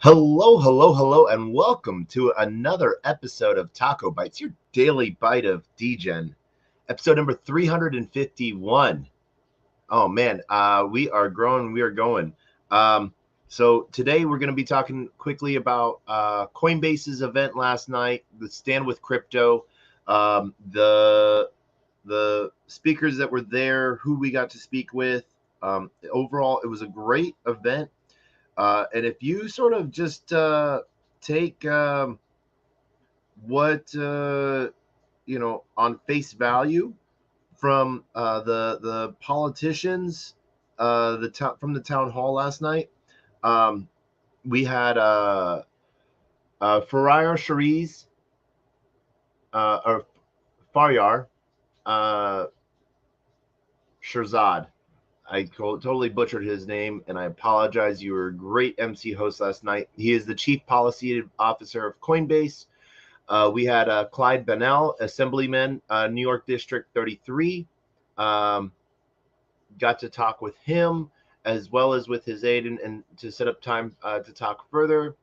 Hello, and welcome to another episode of TacoBytes, your daily bite of Degen, episode number 351. Oh man, we are growing, we are going. So today we're going to be talking quickly about Coinbase's event last night, the Stand with Crypto, the speakers that were there, who we got to speak with. Overall, it was a great event. And if you sort of just take what on face value from the politicians, from the town hall last night, we had Faryar Shariz or Faryar Shirzad. I totally butchered his name, and I apologize. You were a great MC host last night. He is the Chief Policy Officer of Coinbase. We had Clyde Bennell, Assemblyman, New York District 33. Got to talk with him as well as with his aide and to set up time to talk further.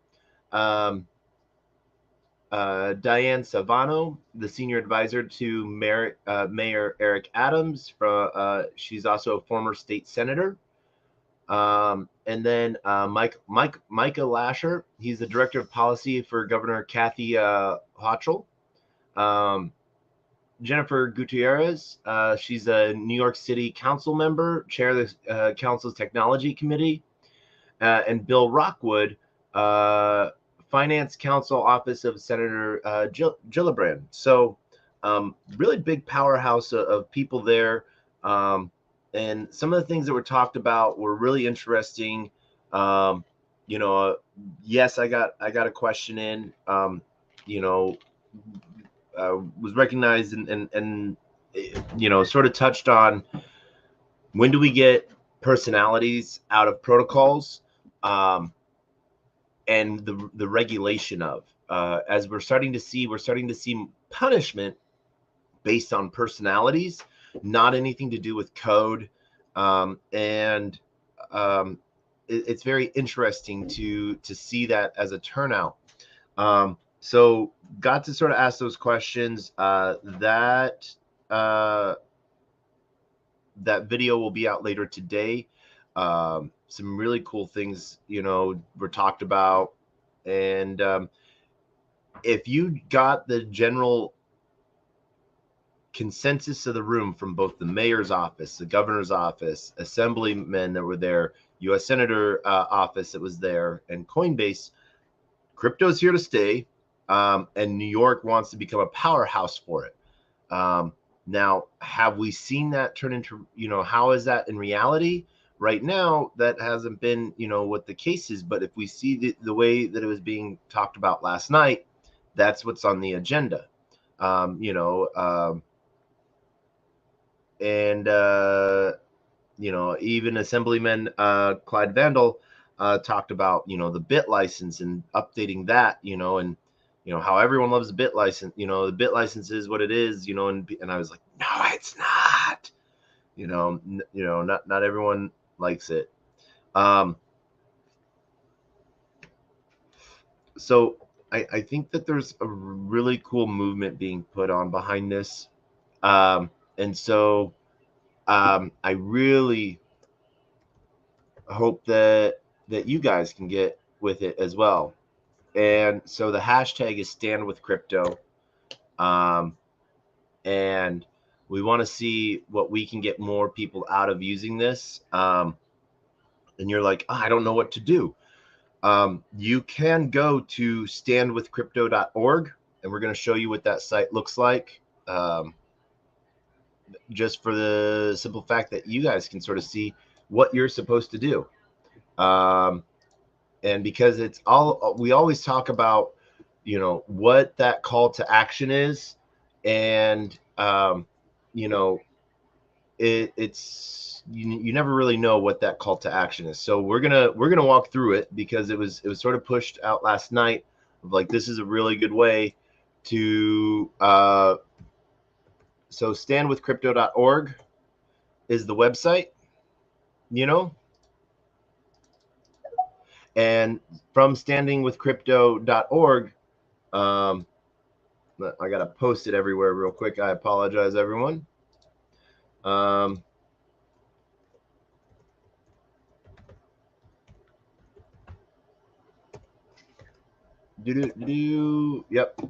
Diane Savano, the senior advisor to Mayor Eric Adams. She's also a former state senator. And then Micah Lasher, he's the director of policy for Governor Kathy Hochul. Jennifer Gutierrez, she's a New York City Council member, chair of the Council's Technology Committee. And Bill Rockwood, Finance Council Office of Senator Gillibrand. So really big powerhouse of people there. And some of the things that were talked about were really interesting. Yes, I got a question in, was recognized and sort of touched on when do we get personalities out of protocols, and the regulation of, as we're starting to see punishment based on personalities, not anything to do with code. It's very interesting to see that as a turnout. So got to sort of ask those questions. That video will be out later today. Some really cool things, were talked about. And if you got the general consensus of the room from both the mayor's office, the governor's office, assemblymen that were there, U.S. Senator office that was there, and Coinbase, crypto's here to stay, and New York wants to become a powerhouse for it. Now, have we seen that turn into, how is that in reality? Right now, that hasn't been, what the case is. But if we see the way that it was being talked about last night, that's what's on the agenda. Even Assemblyman Clyde Vandal talked about, the bit license and updating that, and how everyone loves the bit license. The bit license is what it is, and I was like, no, it's not. Not everyone likes it. So I think that there's a really cool movement being put on behind this. And so I really hope that you guys can get with it as well. And so the hashtag is Stand with Crypto. And we want to see what we can get more people out of using this. And you're like, I don't know what to do. You can go to standwithcrypto.org, and we're going to show you what that site looks like. Just for the simple fact that you guys can sort of see what you're supposed to do. And because it's all, we always talk about, what that call to action is. And, it's, you never really know what that call to action is. So we're going to walk through it, because it was sort of pushed out last night of like, this is a really good way to, So standwithcrypto.org is the website, you know, and from standingwithcrypto.org, I got to post it everywhere real quick. I apologize, everyone. Yep,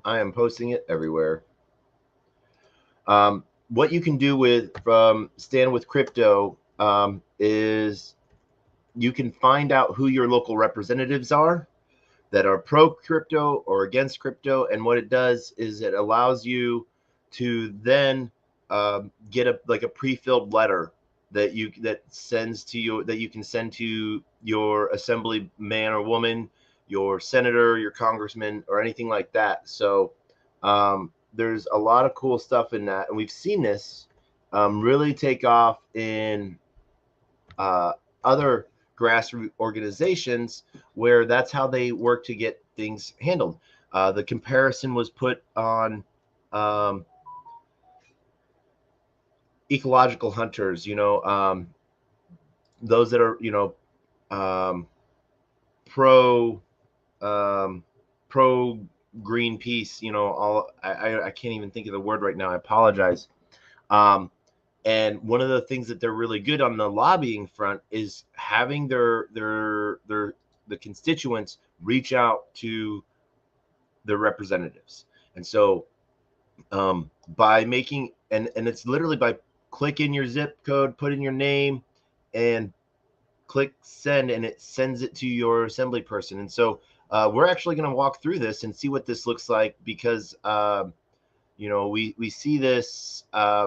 I am posting it everywhere. What you can do from Stand with Crypto is you can find out who your local representatives are that are pro crypto or against crypto, and what it does is it allows you to then get a pre-filled letter that you can send to your assembly man or woman, your senator, your congressman, or anything like that. So there's a lot of cool stuff in that, and we've seen this really take off in other grassroots organizations where that's how they work to get things handled. The comparison was put on ecological hunters, those that are, pro pro Greenpeace, all I can't even think of the word right now. I apologize. And one of the things that they're really good on the lobbying front is having the constituents reach out to their representatives. And so by making and it's literally by click in your zip code, put in your name, and click send, and it sends it to your assembly person. And so we're actually going to walk through this and see what this looks like, because we see this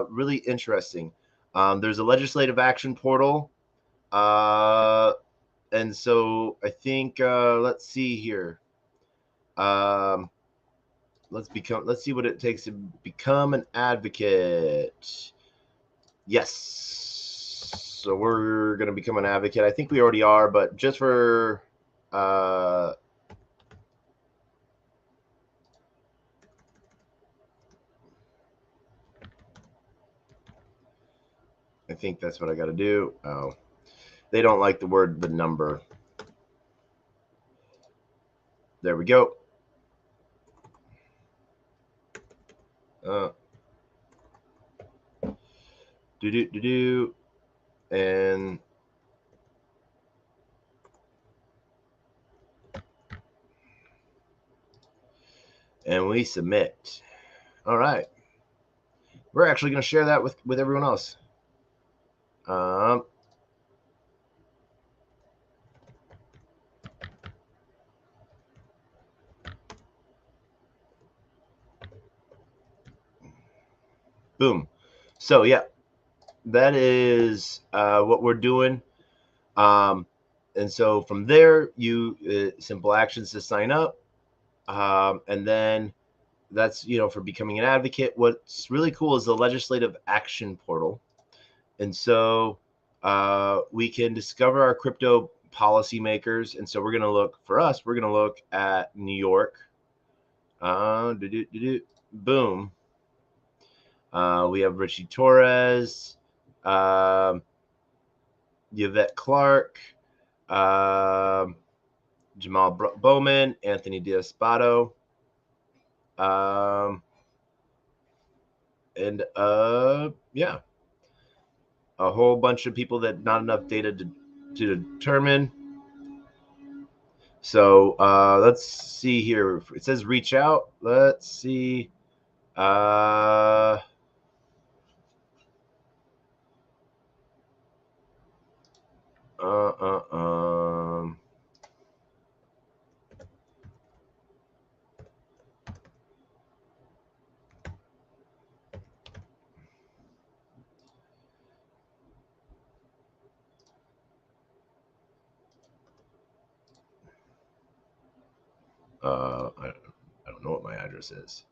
really interesting. There's a legislative action portal, and so I think let's see here. Let's see what it takes to become an advocate. Yes, so we're gonna become an advocate. I think we already are, but just for I think that's what I got to do. Oh, they don't like the number. There we go. And we submit. All right. We're actually going to share that with everyone else. Boom. So yeah, that is what we're doing. And so from there, you simple actions to sign up, and then that's for becoming an advocate. What's really cool is the legislative action portal, and so we can discover our crypto policymakers. And so we're going to look at New York. Boom. We have Richie Torres, Yvette Clark, Jamal Bowman, Anthony Diaz-Spado, and yeah, a whole bunch of people that not enough data to determine. So let's see here. It says reach out. Let's see. I don't know what my address is.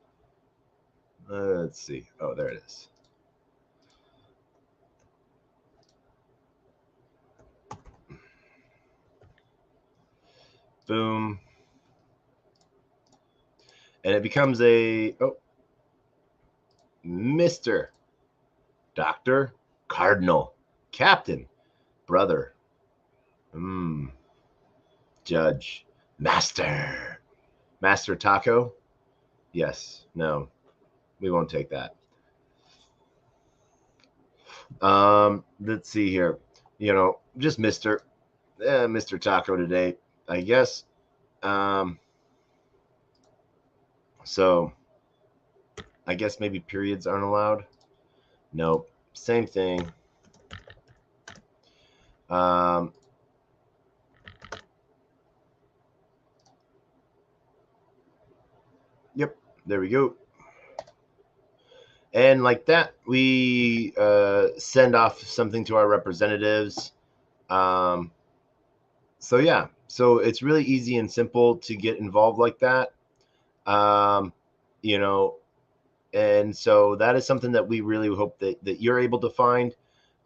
Let's see. Oh, there it is. Boom. And it becomes a Mr. doctor, cardinal, captain, brother, judge, master, master taco. Yes, no, we won't take that. Let's see here. Just Mr. Taco today, I guess. So I guess maybe periods aren't allowed. Nope, same thing. Yep, there we go. And like that, we send off something to our representatives. So yeah, so it's really easy and simple to get involved like that. You know, and so that is something that we really hope that you're able to find,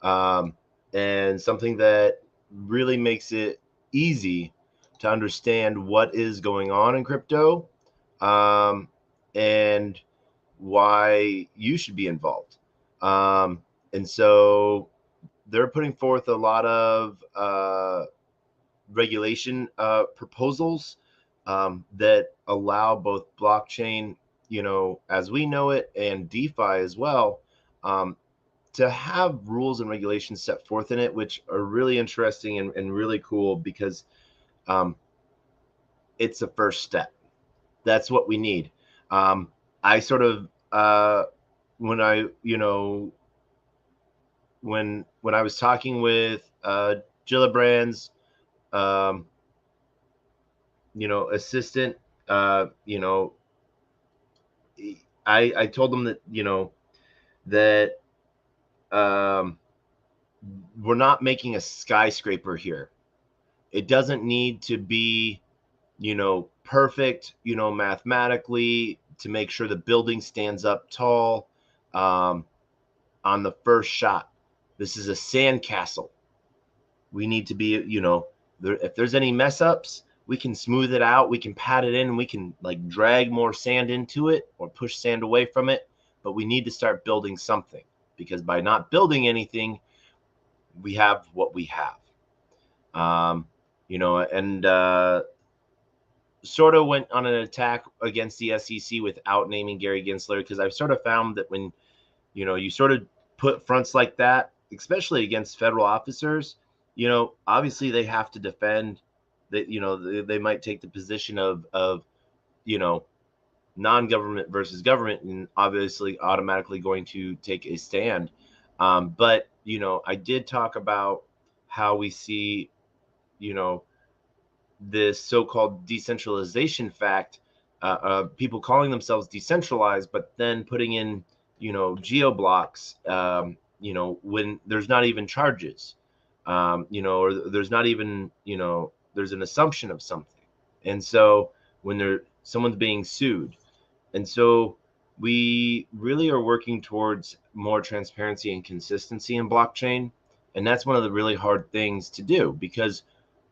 and something that really makes it easy to understand what is going on in crypto, and why you should be involved. And so they're putting forth a lot of regulation proposals that allow both blockchain, as we know it, and DeFi as well, to have rules and regulations set forth in it, which are really interesting and really cool because it's the first step. That's what we need. I sort of when I when I was talking with Gillibrand's assistant, I told them that that we're not making a skyscraper here. It doesn't need to be perfect mathematically to make sure the building stands up tall on the first shot. This is a sandcastle. We need to be if there's any mess ups, we can smooth it out, we can pat it in, and we can like drag more sand into it or push sand away from it. But we need to start building something, because by not building anything, we have what we have. And sort of went on an attack against the SEC without naming Gary Gensler, because I've sort of found that when you sort of put fronts like that, especially against federal officers, obviously they have to defend that. They might take the position of non-government versus government, and obviously automatically going to take a stand. But I did talk about how we see this so-called decentralization fact, people calling themselves decentralized, but then putting in geo blocks, when there's not even charges, or there's not even there's an assumption of something. And so when someone's being sued, and so we really are working towards more transparency and consistency in blockchain. And that's one of the really hard things to do, because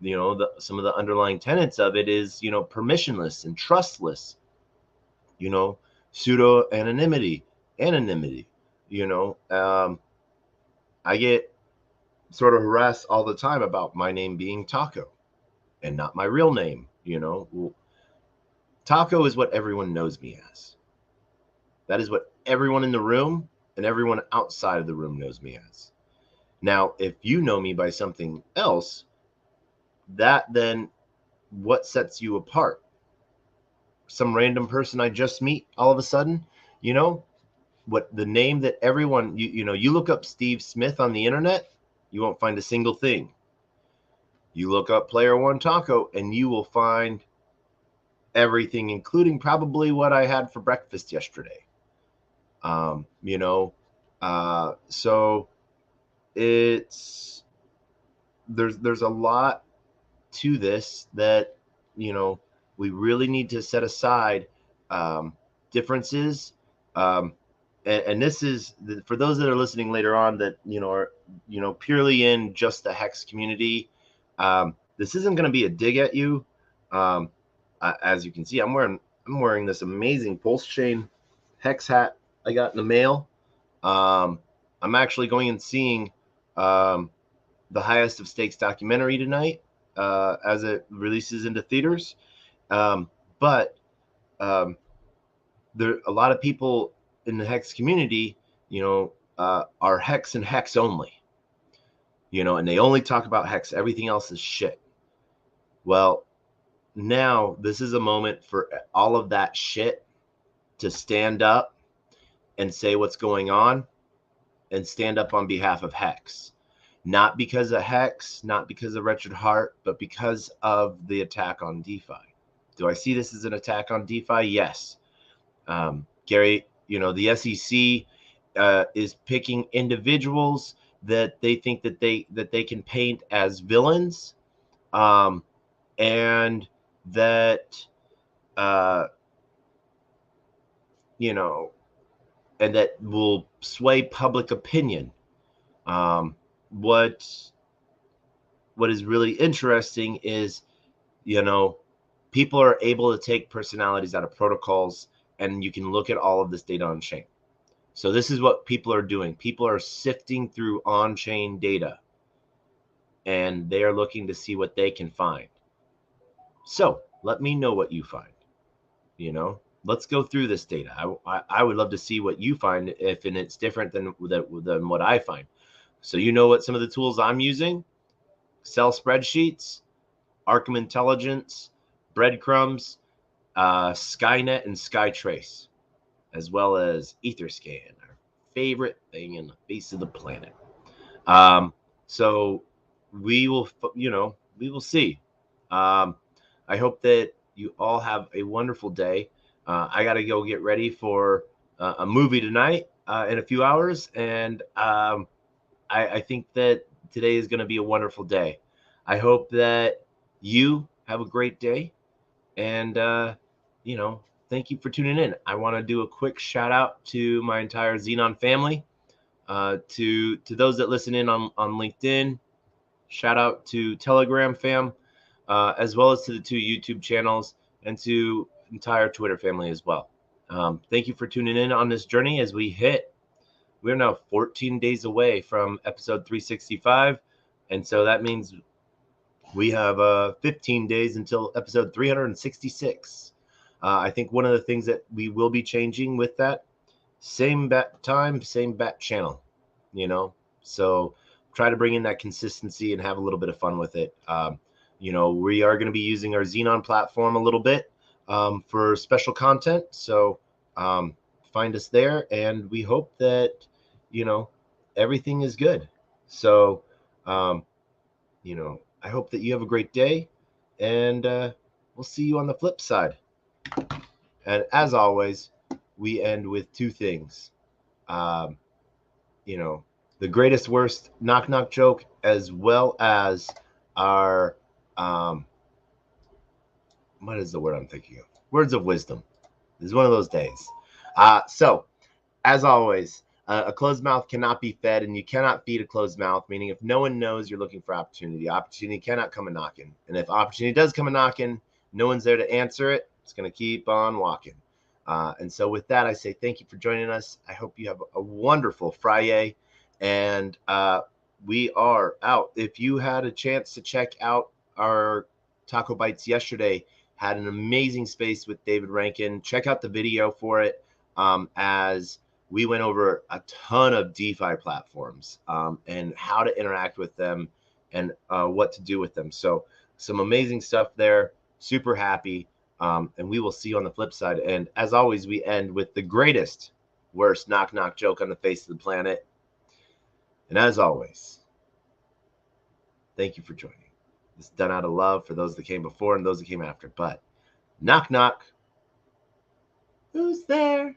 some of the underlying tenets of it is permissionless and trustless, pseudo anonymity. I get sort of harassed all the time about my name being Taco and not my real name. Well, Taco is what everyone knows me as. That is what everyone in the room and everyone outside of the room knows me as. Now, if you know me by something else, that then what sets you apart? Some random person I just meet all of a sudden, what the name that everyone, you look up Steve Smith on the internet, you won't find a single thing. You look up Player One Taco and you will find everything, including probably what I had for breakfast yesterday. So it's there's a lot to this that we really need to set aside differences, and this is for those that are listening later on that are purely in just the hex community. This isn't going to be a dig at you. As you can see, I'm wearing this amazing pulse chain hex hat I got in the mail. I'm actually going and seeing the Highest of Stakes documentary tonight as it releases into theaters. But there a lot of people in the hex community, are hex and hex only, and they only talk about hex. Everything else is shit. Well, now this is a moment for all of that shit to stand up and say what's going on and stand up on behalf of hex. Not because of hex, not because of Wretched Heart, but because of the attack on DeFi. Do I see this as an attack on DeFi? Yes. Gary, the SEC is picking individuals that they think that they can paint as villains, and that and that will sway public opinion. What is really interesting is, people are able to take personalities out of protocols, and you can look at all of this data on chain. So this is what people are doing. People are sifting through on-chain data, and they are looking to see what they can find. So let me know what you find. Let's go through this data. I would love to see what you find, if and it's different than what I find. So what some of the tools I'm using: Excel spreadsheets, Arkham Intelligence, Breadcrumbs, Skynet, and Skytrace, as well as Etherscan, our favorite thing in the face of the planet. So we will see. I hope that you all have a wonderful day. I got to go get ready for a movie tonight in a few hours, and I think that today is going to be a wonderful day. I hope that you have a great day, and thank you for tuning in. I want to do a quick shout out to my entire Xenon family, to those that listen in on LinkedIn. Shout out to Telegram fam, as well as to the 2 YouTube channels, and to entire Twitter family as well. Thank you for tuning in on this journey as we're now 14 days away from episode 365. And so that means we have 15 days until episode 366. I think one of the things that we will be changing with that, same bat time, same bat channel, so try to bring in that consistency and have a little bit of fun with it. We are going to be using our Xenon platform a little bit for special content. So find us there, and we hope that, everything is good. So, I hope that you have a great day, and we'll see you on the flip side. And as always, we end with 2 things. The greatest worst knock knock joke, as well as our what is the word I'm thinking of? Words of wisdom. This is one of those days. So as always, a closed mouth cannot be fed, and you cannot feed a closed mouth, meaning if no one knows you're looking for opportunity cannot come a knocking. And if opportunity does come a knocking, no one's there to answer it. It's going to keep on walking. And so with that, I say thank you for joining us. I hope you have a wonderful Friday, and we are out. If you had a chance to check out our TacoBytes yesterday, had an amazing space with David Rankin. Check out the video for it, as we went over a ton of DeFi platforms and how to interact with them and what to do with them. So some amazing stuff there. Super happy. And we will see you on the flip side. And as always, we end with the greatest, worst knock knock joke on the face of the planet. And as always, thank you for joining. It's done out of love for those that came before and those that came after. But knock knock. Who's there?